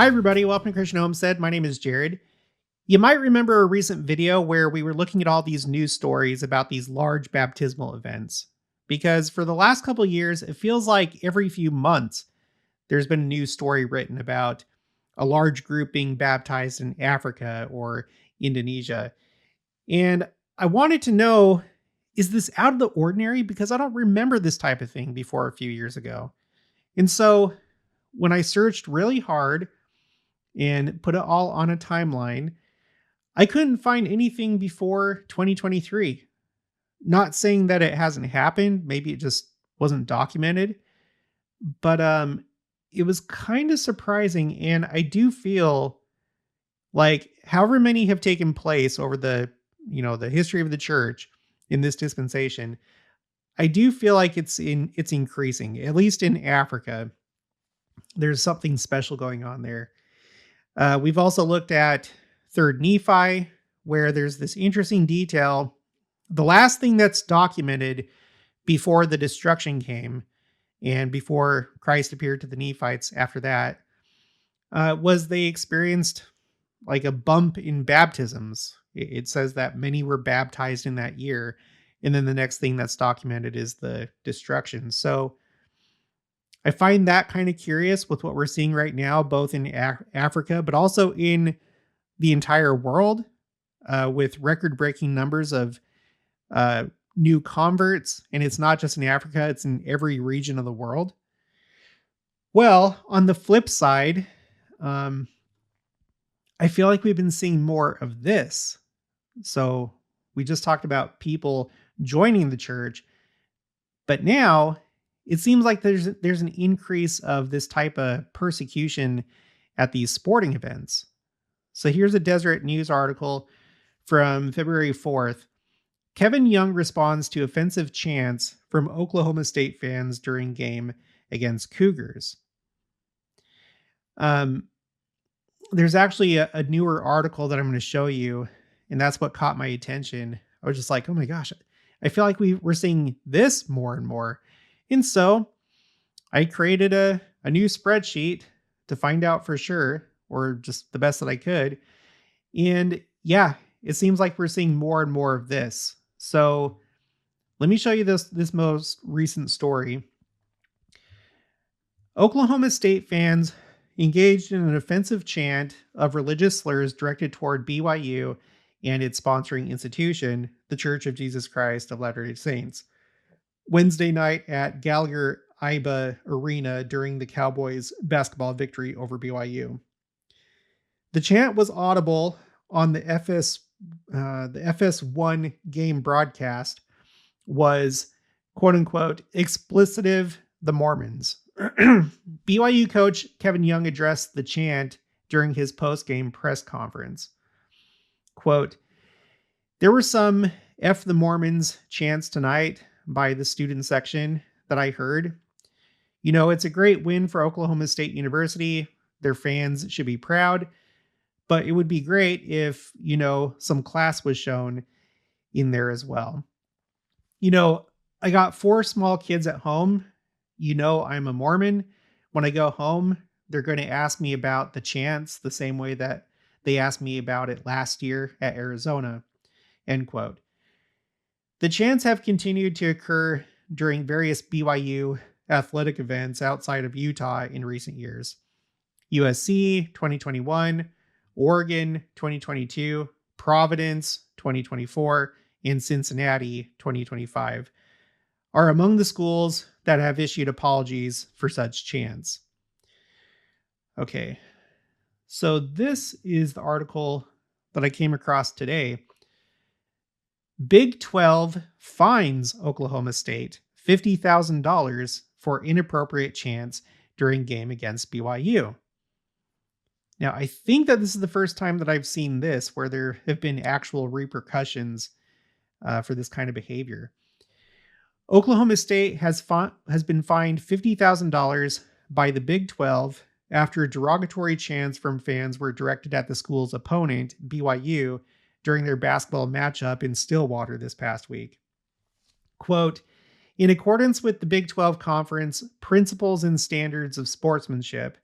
Hi, everybody. Welcome to Christian Homestead. My name is Jared. You might remember a recent video where we were looking at all these news stories about these large baptismal events. Because for the last couple of years, it feels like every few months there's been a news story written about a large group being baptized in Africa or Indonesia. And I wanted to know, is this out of the ordinary? Because I don't remember this type of thing before a few years ago. And so when I searched really hard and put it all on a timeline, I couldn't find anything before 2023. Not saying that it hasn't happened, maybe it just wasn't documented, but it was kind of surprising, and I do feel like however many have taken place over the history of the church in this dispensation, I do feel like it's increasing. At least in Africa, there's something special going on there. We've also looked at Third Nephi, where there's this interesting detail. The last thing that's documented before the destruction came and before Christ appeared to the Nephites after that was they experienced like a bump in baptisms. It says that many were baptized in that year. And then the next thing that's documented is the destruction. So I find that kind of curious with what we're seeing right now, both in Africa, but also in the entire world, with record-breaking numbers of new converts. And it's not just in Africa, it's in every region of the world. Well, on the flip side, I feel like we've been seeing more of this. So we just talked about people joining the church, but now it seems like there's an increase of this type of persecution at these sporting events. So here's a Deseret News article from February 4th. Kevin Young responds to offensive chants from Oklahoma State fans during game against Cougars. There's actually a newer article that I'm going to show you, and that's what caught my attention. I was just like, oh my gosh, I feel like we're seeing this more and more. And so I created a new spreadsheet to find out for sure, or just the best that I could. And yeah, it seems like we're seeing more and more of this. So let me show you this most recent story. Oklahoma State fans engaged in an offensive chant of religious slurs directed toward BYU and its sponsoring institution, the Church of Jesus Christ of Latter-day Saints, Wednesday night at Gallagher-Iba Arena during the Cowboys' basketball victory over BYU. The chant was audible on the FS1 game broadcast, was quote unquote explicitive the Mormons. BYU coach Kevin Young addressed the chant during his post-game press conference. Quote, "There were some F the Mormons chants tonight by the student section that I heard. You know, it's a great win for Oklahoma State University. Their fans should be proud, but it would be great if, some class was shown in there as well. I got 4 small kids at home. I'm a Mormon. When I go home, they're going to ask me about the chants the same way that they asked me about it last year at Arizona." End quote. The chants have continued to occur during various BYU athletic events outside of Utah in recent years. USC 2021, Oregon 2022, Providence 2024, and Cincinnati 2025 are among the schools that have issued apologies for such chants. Okay, so this is the article that I came across today. Big 12 fines Oklahoma State $50,000 for inappropriate chants during game against BYU. Now, I think that this is the first time that I've seen this where there have been actual repercussions for this kind of behavior. Oklahoma State has been fined $50,000 by the Big 12 after derogatory chants from fans were directed at the school's opponent, BYU, during their basketball matchup in Stillwater this past week. Quote, "In accordance with the Big 12 Conference Principles and Standards of Sportsmanship,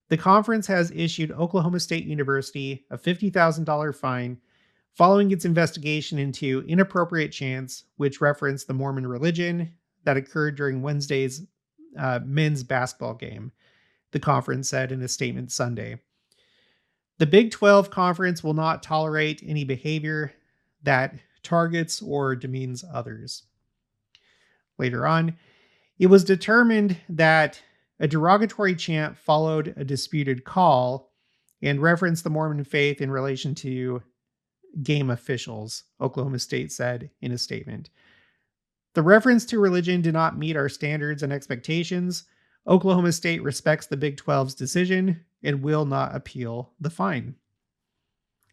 The conference has issued Oklahoma State University a $50,000 fine following its investigation into inappropriate chants, which reference the Mormon religion, that occurred during Wednesday's men's basketball game, the conference said in a statement Sunday. The Big 12 conference will not tolerate any behavior that targets or demeans others. Later on, it was determined that a derogatory chant followed a disputed call and referenced the Mormon faith in relation to game officials, Oklahoma State said in a statement. The reference to religion did not meet our standards and expectations. Oklahoma State respects the Big 12's decision and will not appeal the fine.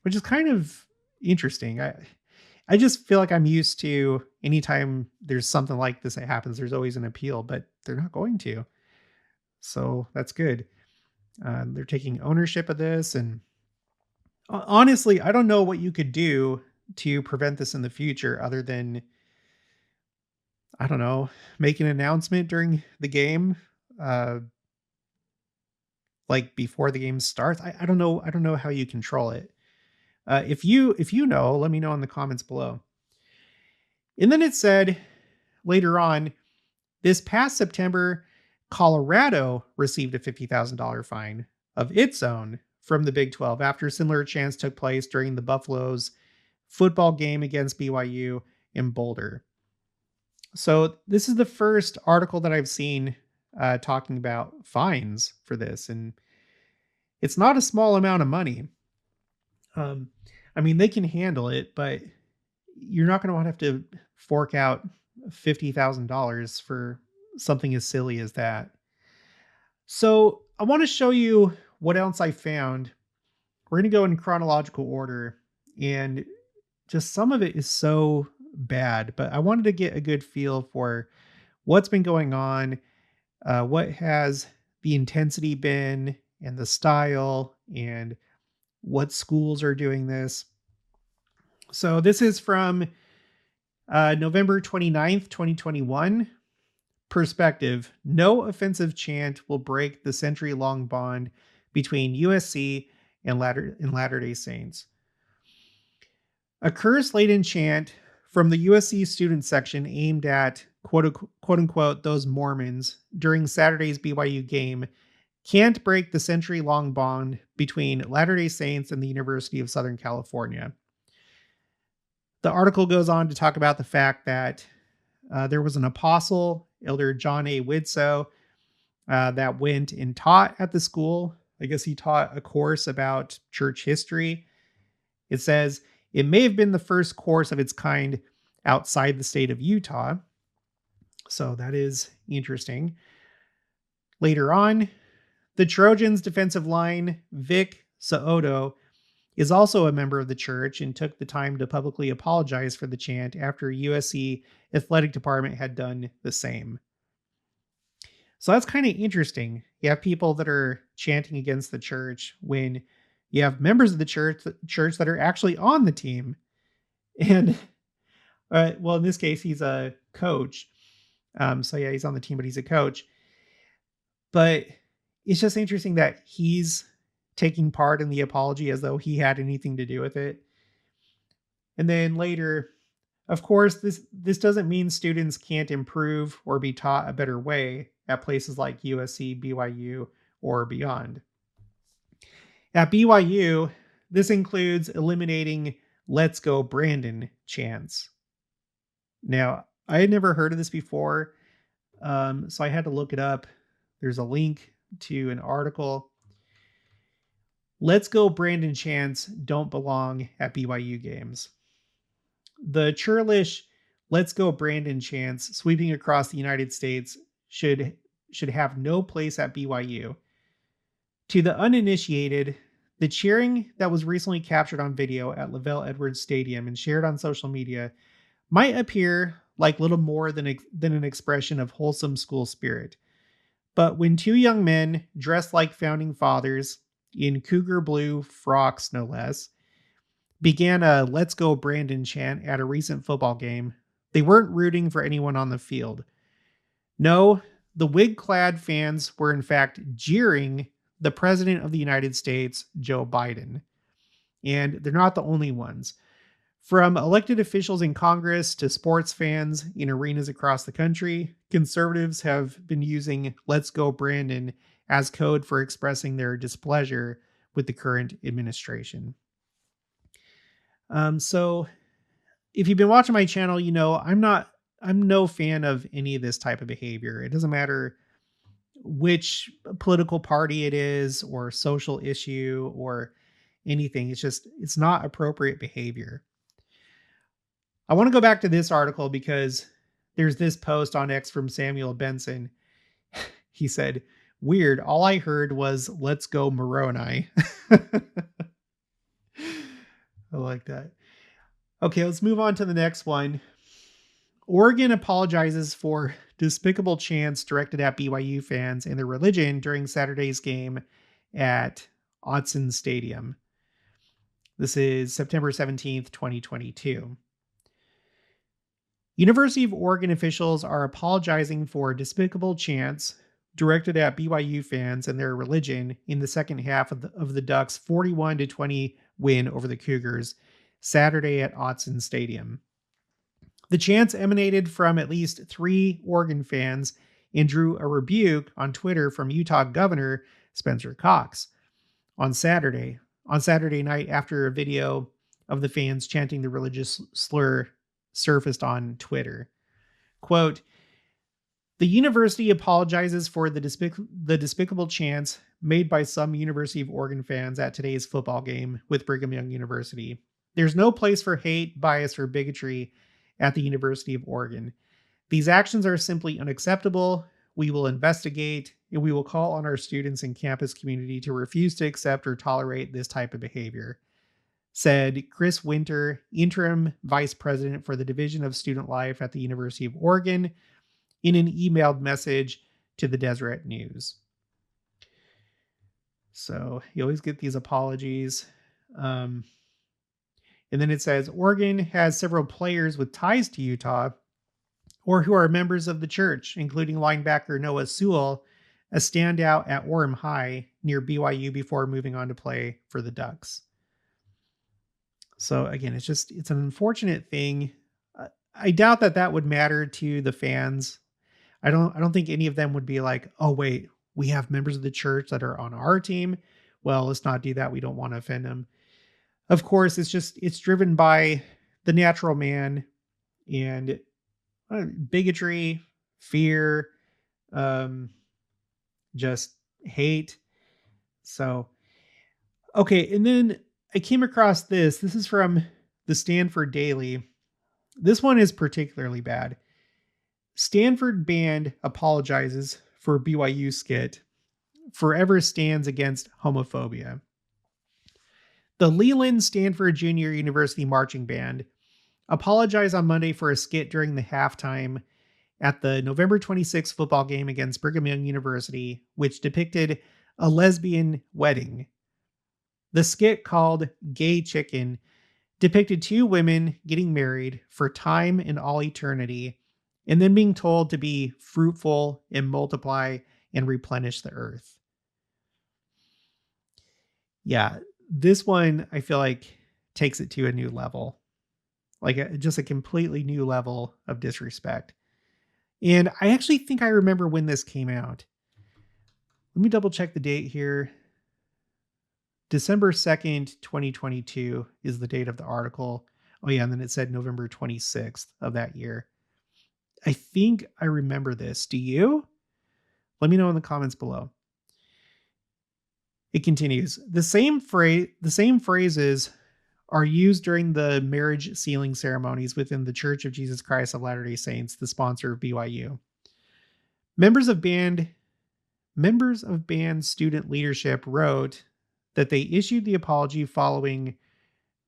Which is kind of interesting. I just feel like I'm used to anytime there's something like this that happens, there's always an appeal, but they're not going to. So that's good. They're taking ownership of this. And honestly, I don't know what you could do to prevent this in the future other than, I don't know, make an announcement during the game, like before the game starts. I don't know. I don't know how you control it. If you know, let me know in the comments below. And then it said later on, this past September, Colorado received a $50,000 fine of its own from the Big 12 after similar chants took place during the Buffaloes' football game against BYU in Boulder. So this is the first article that I've seen talking about fines for this, and it's not a small amount of money. I mean, they can handle it, but you're not going to have to fork out $50,000 for something as silly as that. So I want to show you what else I found. We're going to go in chronological order, and just some of it is so bad, but I wanted to get a good feel for what's been going on, what has the intensity been, and the style, and what schools are doing this. So this is from November 29th, 2021. Perspective: no offensive chant will break the century-long bond between USC and Latter-day Saints. A curse-laden chant from the USC student section aimed at quote unquote those Mormons during Saturday's BYU game can't break the century-long bond between Latter-day Saints and the University of Southern California. The article goes on to talk about the fact that there was an apostle, Elder John A. Widsoe, that went and taught at the school. I guess he taught a course about church history. It says it may have been the first course of its kind outside the state of Utah. So that is interesting. Later on, the Trojans' defensive line, Vic So'oto, is also a member of the church and took the time to publicly apologize for the chant after USC athletic department had done the same. So that's kind of interesting. You have people that are chanting against the church when you have members of the church that are actually on the team. And, well, in this case, he's a coach. So yeah, he's on the team, but he's a coach. But it's just interesting that he's taking part in the apology as though he had anything to do with it. And then later, of course, this doesn't mean students can't improve or be taught a better way at places like USC, BYU, or beyond. At BYU, this includes eliminating "Let's Go Brandon" chants. Now, I had never heard of this before, so I had to look it up. There's a link to an article. "Let's Go Brandon" chants don't belong at BYU games. The churlish "Let's Go Brandon" chants sweeping across the United States should have no place at BYU. To the uninitiated, the cheering that was recently captured on video at Lavelle Edwards Stadium and shared on social media might appear like little more than an expression of wholesome school spirit. But when two young men dressed like founding fathers, in cougar blue frocks no less, began a "Let's Go Brandon" chant at a recent football game, they weren't rooting for anyone on the field. No, the wig-clad fans were in fact jeering the President of the United States, Joe Biden. And they're not the only ones. From elected officials in Congress to sports fans in arenas across the country, conservatives have been using "Let's Go Brandon" as code for expressing their displeasure with the current administration. So if you've been watching my channel, you know I'm no fan of any of this type of behavior. It doesn't matter which political party it is or social issue or anything. It's not appropriate behavior. I want to go back to this article because there's this post on X from Samuel Benson. He said, "Weird. All I heard was 'Let's go Moroni.'" I like that. Okay, let's move on to the next one. Oregon apologizes for despicable chants directed at BYU fans and their religion during Saturday's game at Artza Stadium. This is September 17th, 2022. University of Oregon officials are apologizing for despicable chants directed at BYU fans and their religion in the second half of the Ducks' 41-20 win over the Cougars Saturday at Artza Stadium. The chants emanated from at least 3 Oregon fans and drew a rebuke on Twitter from Utah Governor Spencer Cox on Saturday night after a video of the fans chanting the religious slur surfaced on Twitter. Quote, "The university apologizes for the despicable chants made by some University of Oregon fans at today's football game with Brigham Young University. There's no place for hate, bias, or bigotry at the University of Oregon. These actions are simply unacceptable. We will investigate, and we will call on our students and campus community to refuse to accept or tolerate this type of behavior," said Chris Winter, interim vice president for the Division of Student Life at the University of Oregon, in an emailed message to the Deseret News. So you always get these apologies. And then it says, Oregon has several players with ties to Utah or who are members of the church, including linebacker Noah Sewell, a standout at Orem High near BYU before moving on to play for the Ducks. So again, it's an unfortunate thing. I doubt that would matter to the fans. I don't think any of them would be like, "Oh wait, we have members of the church that are on our team. Well, let's not do that. We don't want to offend them." Of course, it's driven by the natural man and bigotry, fear, just hate. So, okay. And then I came across this. This is from the Stanford Daily. This one is particularly bad. Stanford band apologizes for BYU skit. Forever stands against homophobia. The Leland Stanford Junior University Marching Band apologized on Monday for a skit during the halftime at the November 26th football game against Brigham Young University, which depicted a lesbian wedding. The skit, called Gay Chicken, depicted 2 women getting married for time and all eternity, and then being told to be fruitful and multiply and replenish the earth. Yeah, this one I feel like takes it to a new level, like just a completely new level of disrespect. And I actually think I remember when this came out. Let me double check the date here. December 2nd, 2022 is the date of the article. Oh yeah, and then it said November 26th of that year. I think I remember this. Do you? Let me know in the comments below. It continues. The same phrases are used during the marriage sealing ceremonies within the Church of Jesus Christ of Latter-day Saints, the sponsor of BYU. Members of band student leadership wrote that they issued the apology following,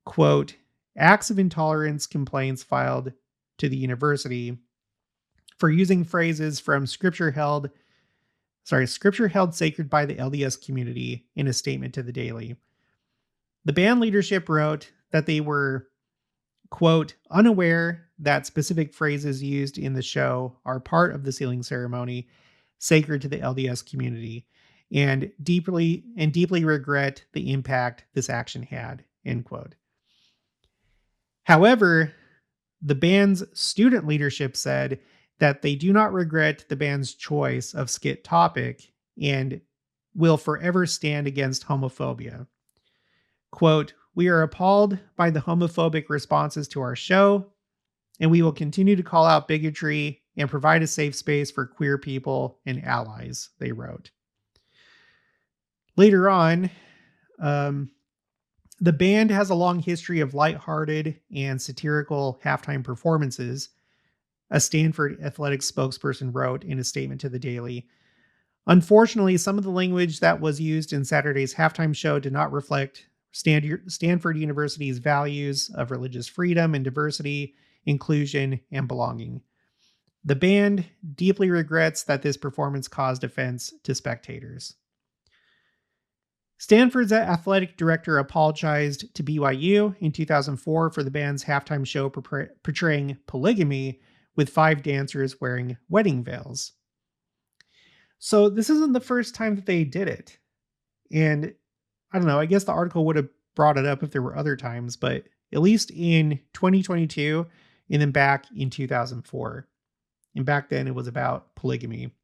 quote, acts of intolerance complaints filed to the university for using phrases from scripture held sacred by the LDS community in a statement to the Daily. The band leadership wrote that they were, quote, unaware that specific phrases used in the show are part of the sealing ceremony sacred to the LDS community, and deeply regret the impact this action had, end quote. However, the band's student leadership said that they do not regret the band's choice of skit topic and will forever stand against homophobia. Quote, "We are appalled by the homophobic responses to our show, and we will continue to call out bigotry and provide a safe space for queer people and allies," they wrote. Later on, the band has a long history of lighthearted and satirical halftime performances, a Stanford athletics spokesperson wrote in a statement to the Daily. Unfortunately, some of the language that was used in Saturday's halftime show did not reflect Stanford University's values of religious freedom and diversity, inclusion, and belonging. The band deeply regrets that this performance caused offense to spectators. Stanford's athletic director apologized to BYU in 2004 for the band's halftime show portraying polygamy with 5 dancers wearing wedding veils. So this isn't the first time that they did it. And I don't know, I guess the article would have brought it up if there were other times, but at least in 2022 and then back in 2004. And back then it was about polygamy.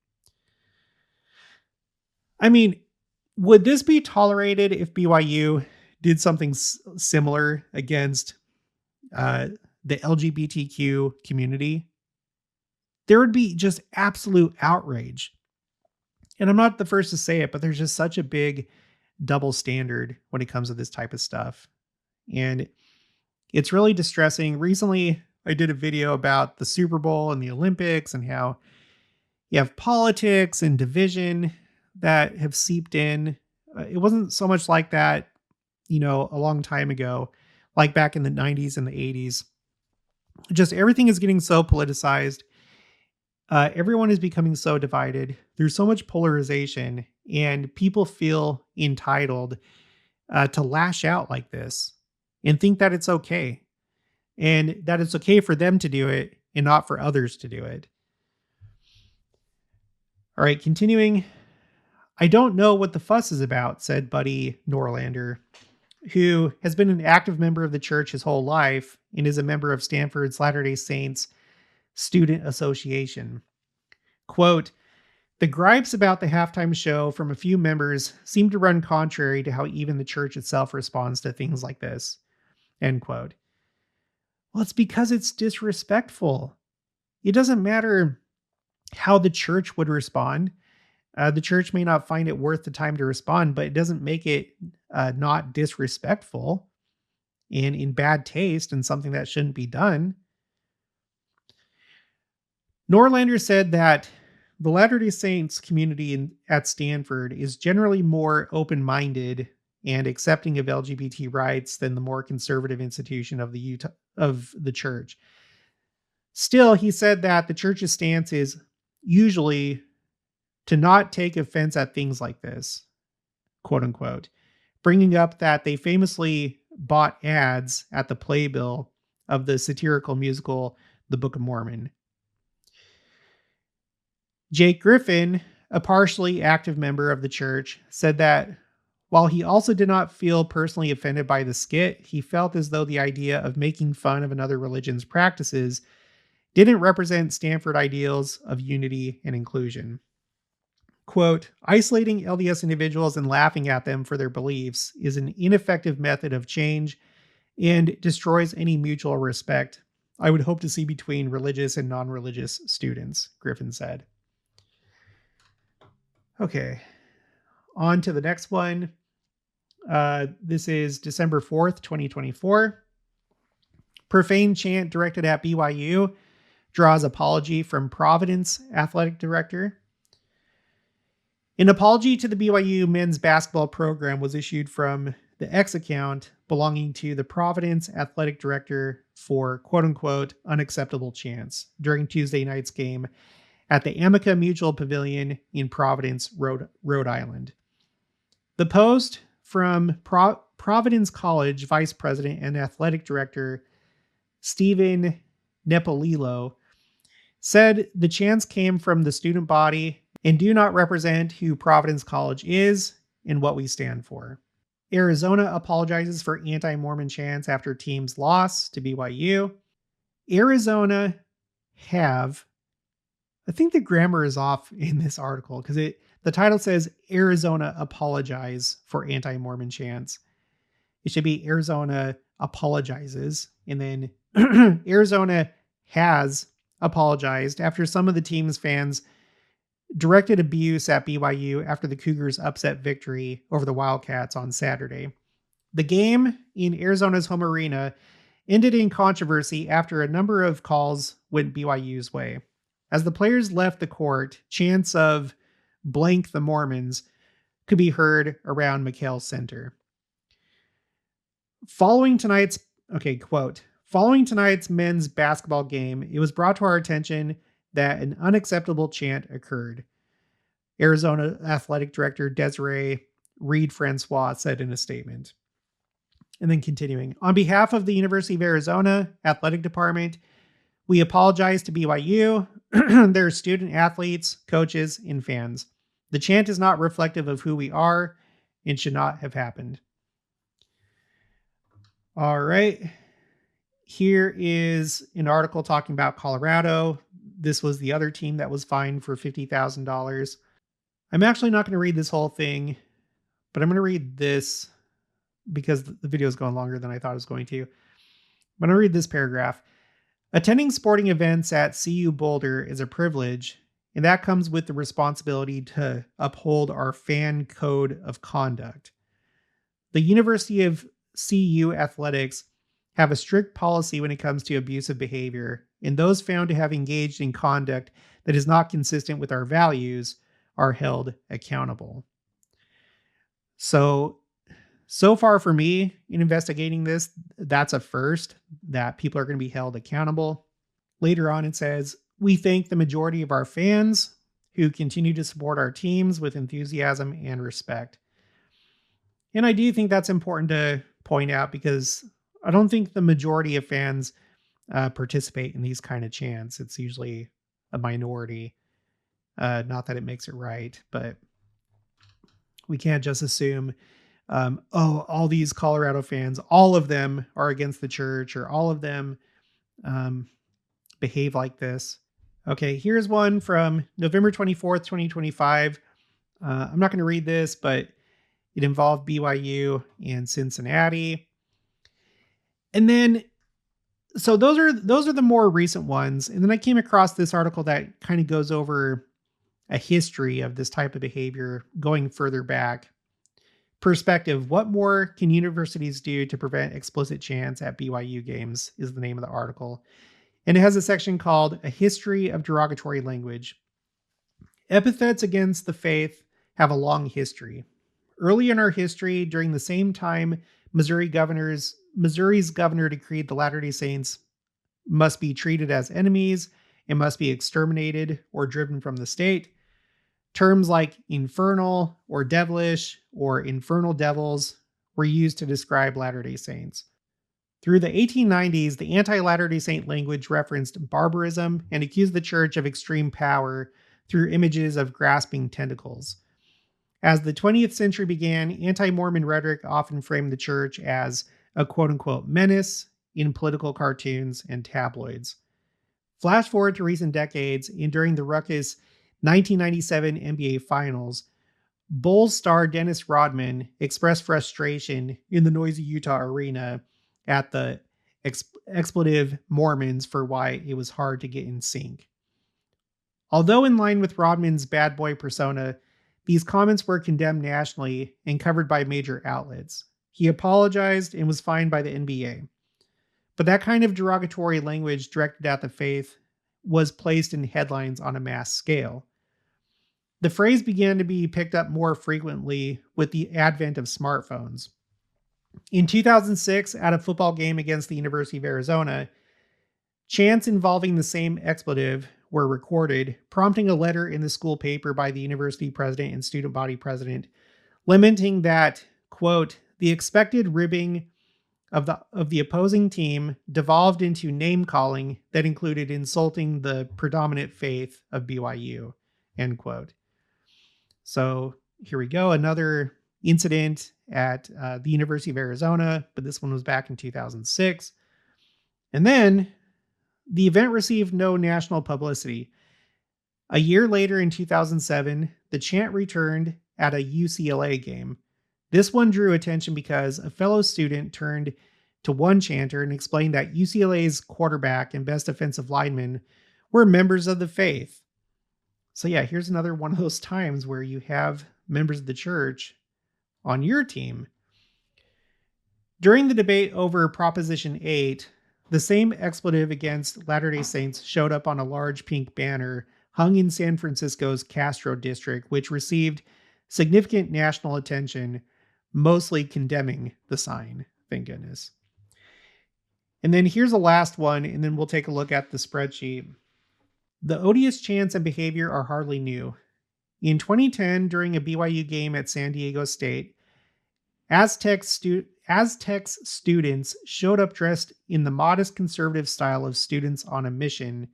I mean, would this be tolerated if BYU did something similar against the LGBTQ community? There would be just absolute outrage. And I'm not the first to say it, but there's just such a big double standard when it comes to this type of stuff. And it's really distressing. Recently, I did a video about the Super Bowl and the Olympics and how you have politics and division that have seeped in. It wasn't so much like that, a long time ago, like back in the 90s and the 80s. Just everything is getting so politicized. Everyone is becoming so divided. There's so much polarization, and people feel entitled to lash out like this and think that it's okay, and that it's okay for them to do it and not for others to do it. All right, continuing. "I don't know what the fuss is about," said Buddy Norlander, who has been an active member of the church his whole life and is a member of Stanford's Latter-day Saints Student Association. Quote, "The gripes about the halftime show from a few members seem to run contrary to how even the church itself responds to things like this." End quote. Well, it's because it's disrespectful. It doesn't matter how the church would respond. The church may not find it worth the time to respond, but it doesn't make it not disrespectful and in bad taste and something that shouldn't be done. Norlander said that the Latter-day Saints community at Stanford is generally more open-minded and accepting of LGBT rights than the more conservative institution of the church. Still, he said that the church's stance is usually to not take offense at things like this, quote unquote, bringing up that they famously bought ads at the playbill of the satirical musical The Book of Mormon. Jake Griffin, a partially active member of the church, said that while he also did not feel personally offended by the skit, he felt as though the idea of making fun of another religion's practices didn't represent Stanford ideals of unity and inclusion. Quote, "Isolating LDS individuals and laughing at them for their beliefs is an ineffective method of change and destroys any mutual respect I would hope to see between religious and non-religious students," Griffin said. Okay, on to the next one. This is December 4th, 2024. Profane chant directed at BYU draws apology from Providence athletic director. An apology to the BYU men's basketball program was issued from the X account belonging to the Providence athletic director for quote-unquote unacceptable chants during Tuesday night's game at the Amica Mutual Pavilion in Providence, Rhode Island. The post from Providence College Vice President and Athletic Director Stephen Nepolillo said the chants came from the student body and do not represent who Providence College is and what we stand for. Arizona apologizes for anti-Mormon chants after team's loss to BYU. Arizona have, I think the grammar is off in this article because the title says Arizona apologize for anti-Mormon chants. It should be Arizona apologizes, and then Arizona has apologized after some of the team's fans directed abuse at BYU after the Cougars' upset victory over the Wildcats on Saturday. The game in Arizona's home arena ended in controversy after a number of calls went BYU's way. As the players left the court, chants of blank the Mormons could be heard around McHale Center. Following tonight's men's basketball game, it was brought to our attention that an unacceptable chant occurred. Arizona Athletic Director Desiree Reed-Francois said in a statement. And then continuing, on behalf of the University of Arizona Athletic Department, we apologize to BYU, their student athletes, coaches, and fans. The chant is not reflective of who we are and should not have happened. All right. Here is an article talking about Colorado. This was the other team that was fined for $50,000. I'm actually not going to read this whole thing, but I'm going to read this because the video is going longer than I thought it was going to. I'm going to read this paragraph. Attending sporting events at CU Boulder is a privilege, and that comes with the responsibility to uphold our fan code of conduct. The University of CU athletics have a strict policy when it comes to abusive behavior, and those found to have engaged in conduct that is not consistent with our values are held accountable. So far for me in investigating this, that's a first, that people are going to be held accountable. Later on, it says, we thank the majority of our fans who continue to support our teams with enthusiasm and respect. And I do think that's important to point out because I don't think the majority of fans participate in these kind of chants. It's usually a minority. Not that it makes it right, but we can't just assume, all these Colorado fans, all of them are against the church or all of them behave like this. Okay, here's one from November 24th, 2025. I'm not going to read this, but it involved BYU and Cincinnati. And then, so those are the more recent ones. And then I came across this article that kind of goes over a history of this type of behavior going further back. Perspective, what more can universities do to prevent explicit chants at BYU games is the name of the article. And it has a section called A History of Derogatory Language. Epithets against the faith have a long history. Early in our history, during the same time Missouri's governor decreed the Latter-day Saints must be treated as enemies and must be exterminated or driven from the state, terms like infernal or devilish or infernal devils were used to describe Latter-day Saints. Through the 1890s, the anti-Latter-day Saint language referenced barbarism and accused the church of extreme power through images of grasping tentacles. As the 20th century began, anti-Mormon rhetoric often framed the church as a quote-unquote menace in political cartoons and tabloids. Flash forward to recent decades, and during the ruckus 1997 NBA Finals, Bulls star Dennis Rodman expressed frustration in the noisy Utah arena at the expletive Mormons for why it was hard to get in sync. Although in line with Rodman's bad boy persona, these comments were condemned nationally and covered by major outlets. He apologized and was fined by the NBA. But that kind of derogatory language directed at the faith was placed in headlines on a mass scale. The phrase began to be picked up more frequently with the advent of smartphones. In 2006, at a football game against the University of Arizona, chants involving the same expletive were recorded, prompting a letter in the school paper by the university president and student body president, lamenting that, quote, the expected ribbing of the opposing team devolved into name-calling that included insulting the predominant faith of BYU, end quote. So here we go. Another incident at the University of Arizona, but this one was back in 2006. And then the event received no national publicity. A year later in 2007, the chant returned at a UCLA game. This one drew attention because a fellow student turned to one chanter and explained that UCLA's quarterback and best offensive lineman were members of the faith. So yeah, here's another one of those times where you have members of the church on your team. During the debate over Proposition 8, the same expletive against Latter-day Saints showed up on a large pink banner hung in San Francisco's Castro district, which received significant national attention, mostly condemning the sign. Thank goodness. And then here's the last one, and then we'll take a look at the spreadsheet. The odious chants and behavior are hardly new. In 2010, during a BYU game at San Diego State, Aztecs students showed up dressed in the modest conservative style of students on a mission,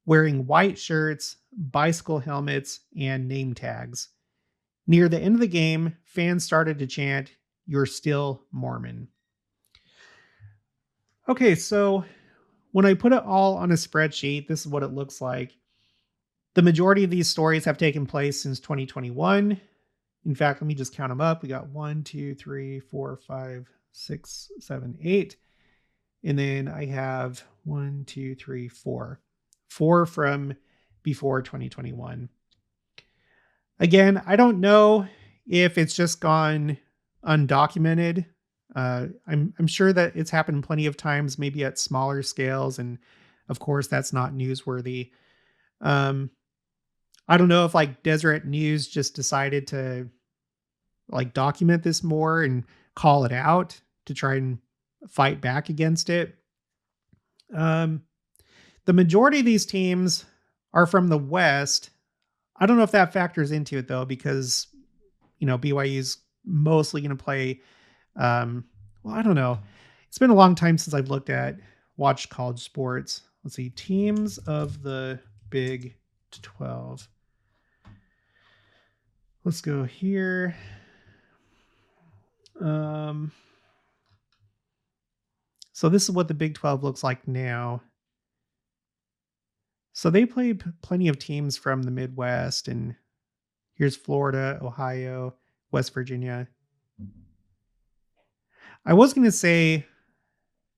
wearing white shirts, bicycle helmets, and name tags. Near the end of the game, fans started to chant, "You're still Mormon." Okay, so when I put it all on a spreadsheet, this is what it looks like. The majority of these stories have taken place since 2021. In fact, let me just count them up. We got 1, 2, 3, 4, 5, 6, 7, 8. And then I have 1, 2, 3, 4. 4 from before 2021. Again, I don't know if it's just gone undocumented. I'm sure that it's happened plenty of times, maybe at smaller scales. And of course, that's not newsworthy. I don't know if like Deseret News just decided to like document this more and call it out to try and fight back against it. The majority of these teams are from the West. I don't know if that factors into it though, because, you know, BYU's mostly going to play. Well, I don't know. It's been a long time since I've watched college sports. Let's see. Teams of the Big 12. Let's go here. So this is what the Big 12 looks like now. So they play plenty of teams from the Midwest, and here's Florida, Ohio, West Virginia. I was going to say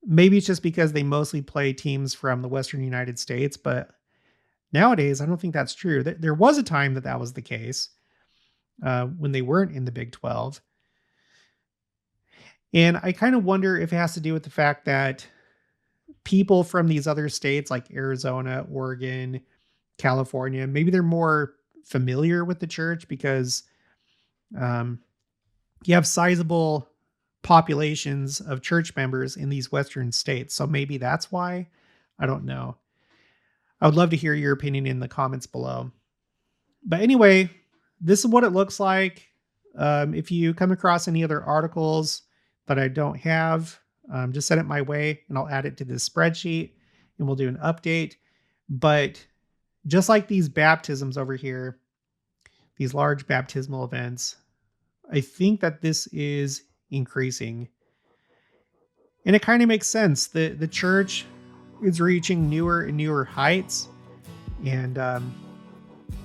maybe it's just because they mostly play teams from the Western United States, but nowadays I don't think that's true. There was a time that was the case when they weren't in the Big 12. And I kind of wonder if it has to do with the fact that people from these other states like Arizona, Oregon, California, maybe they're more familiar with the church because you have sizable populations of church members in these Western states. So maybe that's why. I don't know. I would love to hear your opinion in the comments below. But anyway, this is what it looks like. If you come across any other articles that I don't have, just send it my way and I'll add it to this spreadsheet and we'll do an update. But just like these baptisms over here, these large baptismal events, I think that this is increasing. And it kind of makes sense. The church is reaching newer and newer heights. And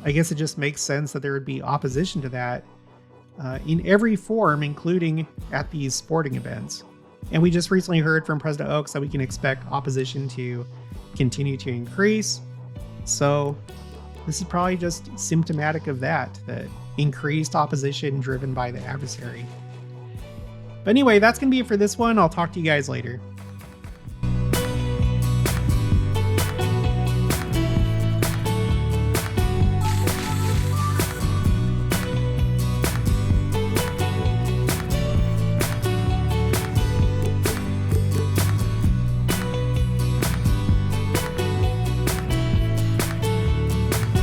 I guess it just makes sense that there would be opposition to that in every form, including at these sporting events. And we just recently heard from President Oaks that we can expect opposition to continue to increase. So this is probably just symptomatic of that increased opposition driven by the adversary. But anyway, that's going to be it for this one. I'll talk to you guys later.